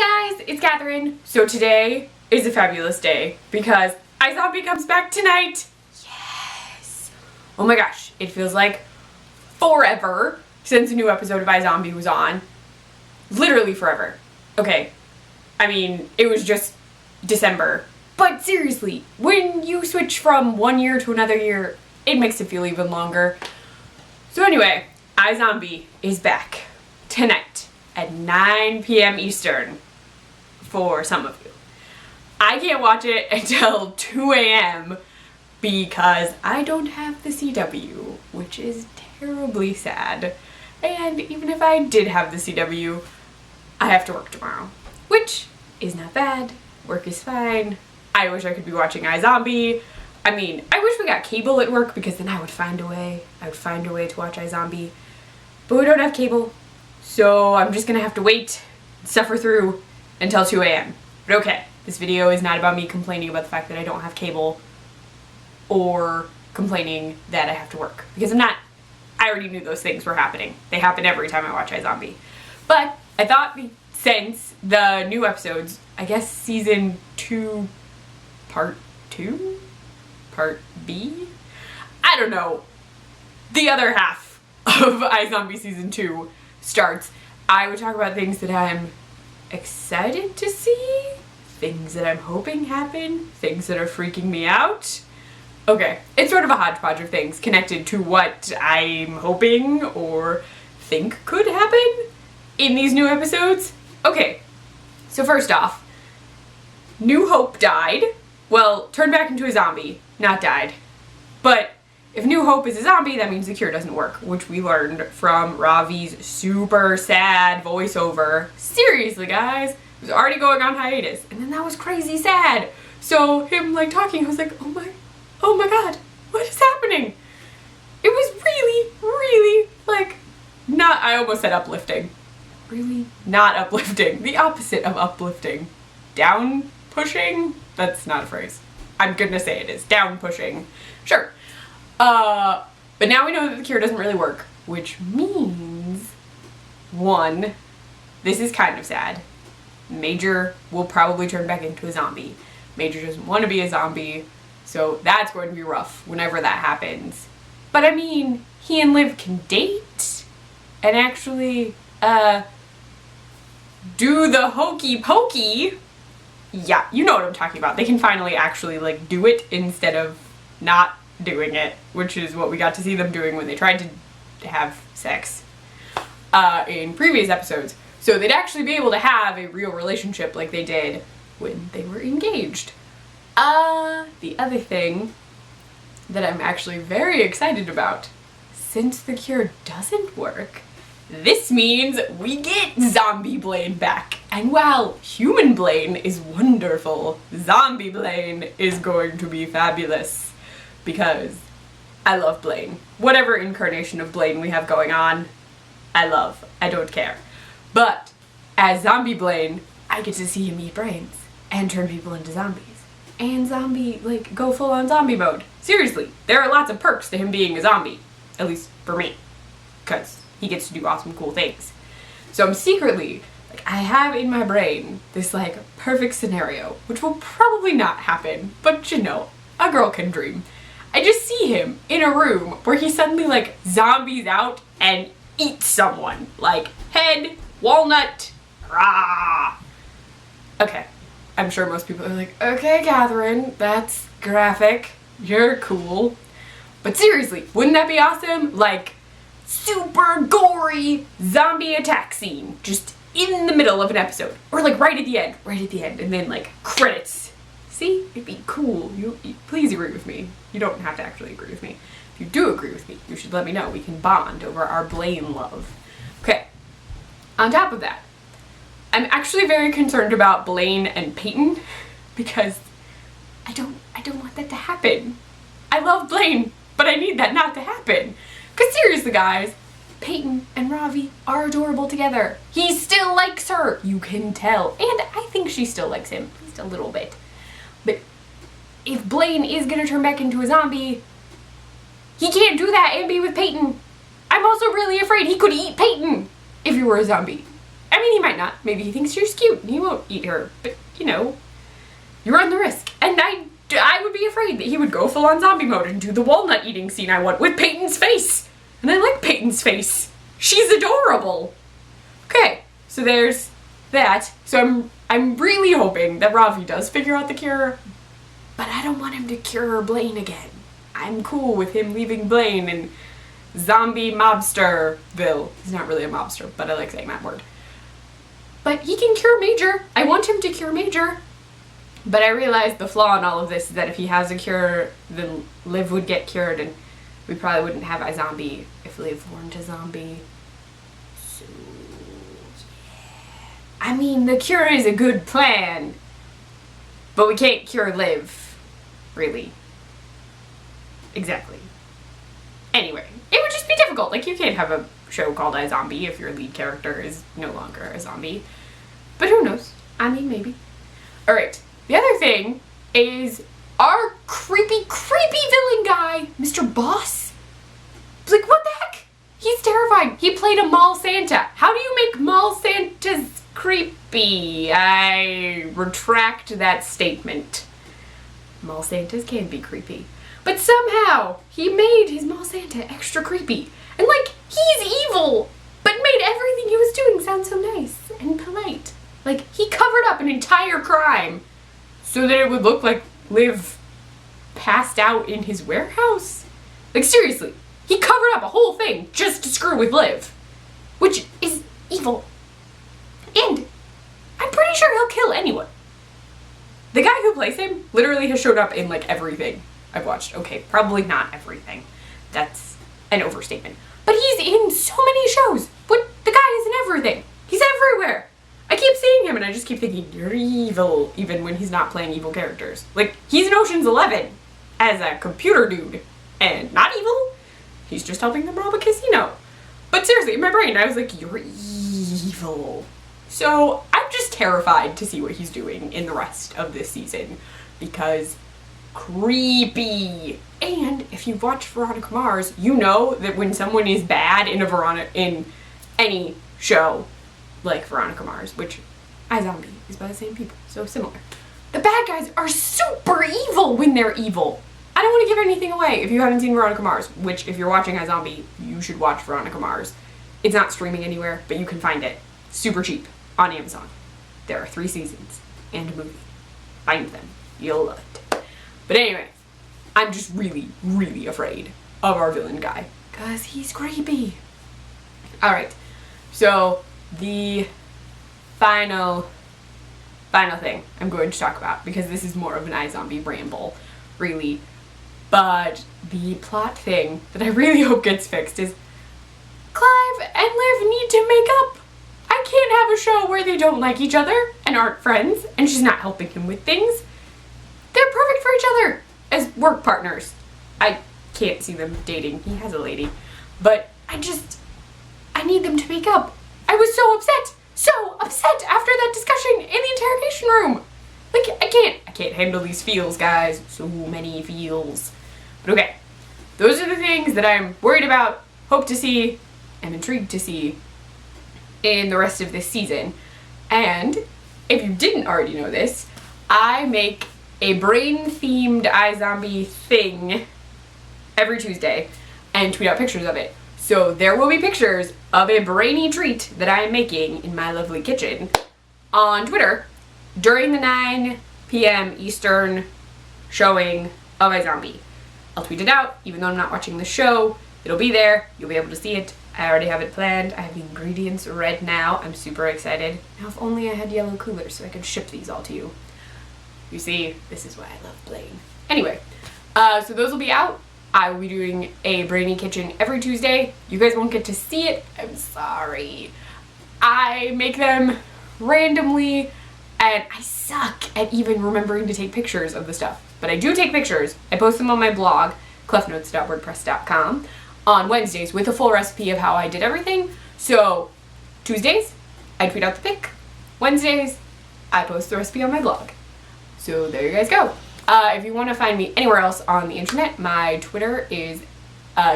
Hi guys, it's Catherine. So today is a fabulous day because iZombie comes back tonight. Yes! Oh my gosh, it feels like forever since a new episode of iZombie was on. Literally forever. Okay, I mean, it was just December. But seriously, when you switch from one year to another year, it makes it feel even longer. So anyway, iZombie is back tonight at 9 p.m. Eastern for some of you. I can't watch it until 2 a.m. because I don't have the CW, which is terribly sad. And even if I did have the CW, I have to work tomorrow, which is not bad. Work is fine. I wish I could be watching iZombie. I mean, I wish we got cable at work because then I would find a way. I would find a way to watch iZombie. But we don't have cable. So I'm just gonna have to wait, suffer through until 2 a.m. But okay, this video is not about me complaining about the fact that I don't have cable or complaining that I have to work. Because I already knew those things were happening. They happen every time I watch iZombie. But I thought since the new episodes, I guess season 2, part 2? Part B? I don't know. The other half of iZombie season 2 starts, I would talk about things that I'm excited to see, things that I'm hoping happen, things that are freaking me out. Okay, it's sort of a hodgepodge of things connected to what I'm hoping or think could happen in these new episodes. Okay, so first off, New Hope died. Well, turned back into a zombie, not died. But if New Hope is a zombie, that means the cure doesn't work, which we learned from Ravi's super sad voiceover. Seriously, guys, it was already going on hiatus, and then that was crazy sad. So him like talking, I was like, oh my god, what is happening? It was really like not. I almost said uplifting. Really not uplifting. The opposite of uplifting. Down pushing. That's not a phrase. I'm gonna say it is. Down pushing. Sure. But now we know that the cure doesn't really work, which means, one, this is kind of sad. Major will probably turn back into a zombie. Major doesn't want to be a zombie, so that's going to be rough whenever that happens. But I mean, he and Liv can date and actually, do the hokey pokey. Yeah, you know what I'm talking about. They can finally actually, like, do it instead of not doing it, which is what we got to see them doing when they tried to have sex in previous episodes. So they'd actually be able to have a real relationship like they did when they were engaged. The other thing that I'm actually very excited about, since the cure doesn't work, this means we get zombie Blaine back. And while human Blaine is wonderful, zombie Blaine is going to be fabulous. Because I love Blaine. Whatever incarnation of Blaine we have going on, I love. I don't care. But as zombie Blaine, I get to see him eat brains and turn people into zombies. And zombie, like, go full on zombie mode. Seriously, there are lots of perks to him being a zombie. At least for me. Because he gets to do awesome, cool things. So I'm secretly, like, I have in my brain this, like, perfect scenario, which will probably not happen, but you know, a girl can dream. I just see him in a room where he suddenly, like, zombies out and eats someone. Like, head, walnut, rah. Okay, I'm sure most people are like, okay, Catherine, that's graphic. You're cool. But seriously, wouldn't that be awesome? Like, super gory zombie attack scene just in the middle of an episode. Or, like, right at the end, and then, like, credits. See? It'd be cool. You please agree with me. You don't have to actually agree with me. If you do agree with me, you should let me know. We can bond over our Blaine love. Okay. On top of that, I'm actually very concerned about Blaine and Peyton because I don't want that to happen. I love Blaine, but I need that not to happen. Because seriously, guys, Peyton and Ravi are adorable together. He still likes her. You can tell. And I think she still likes him. Just a little bit. But if Blaine is gonna turn back into a zombie, he can't do that and be with Peyton. I'm also really afraid he could eat Peyton if he were a zombie. I mean, he might not. Maybe he thinks she's cute and he won't eat her. But, you know, you run the risk. And I would be afraid that he would go full on zombie mode and do the walnut eating scene I want with Peyton's face. And I like Peyton's face. She's adorable. Okay, so there's that. So I'm really hoping that Ravi does figure out the cure, but I don't want him to cure Blaine again. I'm cool with him leaving Blaine in zombie mobsterville. He's not really a mobster, but I like saying that word. But he can cure Major. I want him to cure Major. But I realized the flaw in all of this is that if he has a cure, then Liv would get cured, and we probably wouldn't have iZombie if Liv weren't a zombie. So, yeah. I mean, the cure is a good plan, but we can't cure Liv, really. Exactly. Anyway, it would just be difficult. Like, you can't have a show called iZombie if your lead character is no longer a zombie. But who knows? I mean, maybe. Alright, the other thing is our creepy villain guy, Mr. Boss. Like, what the heck? He's terrifying. He played a mall Santa. How do you make mall Santas creepy? I retract that statement. Mall Santas can be creepy. But somehow, he made his mall Santa extra creepy. And like, he's evil, but made everything he was doing sound so nice and polite. Like, he covered up an entire crime so that it would look like Liv passed out in his warehouse. Like, seriously, he covered up a whole thing just to screw with Liv, which is evil. And I'm pretty sure he'll kill anyone. The guy who plays him literally has showed up in like everything I've watched. Okay, probably not everything. That's an overstatement. But he's in so many shows. But the guy is in everything. He's everywhere. I keep seeing him and I just keep thinking, you're evil, even when he's not playing evil characters. Like, he's in Ocean's 11 as a computer dude. And not evil. He's just helping them rob a casino. But seriously, in my brain, I was like, you're evil. So I'm just terrified to see what he's doing in the rest of this season. Because creepy. And if you've watched Veronica Mars, you know that when someone is bad in any show like Veronica Mars, which iZombie is by the same people, so similar. The bad guys are super evil when they're evil. I don't want to give anything away if you haven't seen Veronica Mars, which if you're watching iZombie, you should watch Veronica Mars. It's not streaming anywhere, but you can find it super cheap on Amazon. There are 3 seasons and a movie. Find them. You'll love it. But anyway, I'm just really, really afraid of our villain guy because he's creepy. Alright, so the final thing I'm going to talk about, because this is more of an iZombie ramble, really, but the plot thing that I really hope gets fixed is Clive and Liv need to make up. I can't have a show where they don't like each other and aren't friends and she's not helping him with things. They're perfect for each other as work partners. I can't see them dating. He has a lady. But I need them to make up. I was so upset after that discussion in the interrogation room. Like, I can't handle these feels, guys. So many feels. But okay, those are the things that I'm worried about, hope to see, am intrigued to see in the rest of this season. And if you didn't already know this, I make a brain-themed iZombie thing every Tuesday and tweet out pictures of it. So there will be pictures of a brainy treat that I am making in my lovely kitchen on Twitter during the 9 p.m. Eastern showing of iZombie. I'll tweet it out, even though I'm not watching the show. It'll be there. You'll be able to see it. I already have it planned. I have the ingredients read now. I'm super excited. Now, if only I had yellow coolers so I could ship these all to you. You see, this is why I love Blaine. Anyway, so those will be out. I will be doing a Brainy Kitchen every Tuesday. You guys won't get to see it. I'm sorry. I make them randomly, and I suck at even remembering to take pictures of the stuff. But I do take pictures. I post them on my blog, clefnotes.wordpress.com, on Wednesdays with a full recipe of how I did everything. So, Tuesdays, I tweet out the pic. Wednesdays, I post the recipe on my blog. So there you guys go. If you want to find me anywhere else on the internet, my Twitter is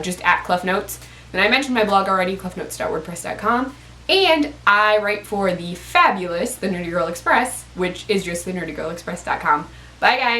just at clefnotes. Then I mentioned my blog already, clefnotes.wordpress.com. And I write for the fabulous The Nerdy Girl Express, which is just thenerdygirlexpress.com. Bye guys!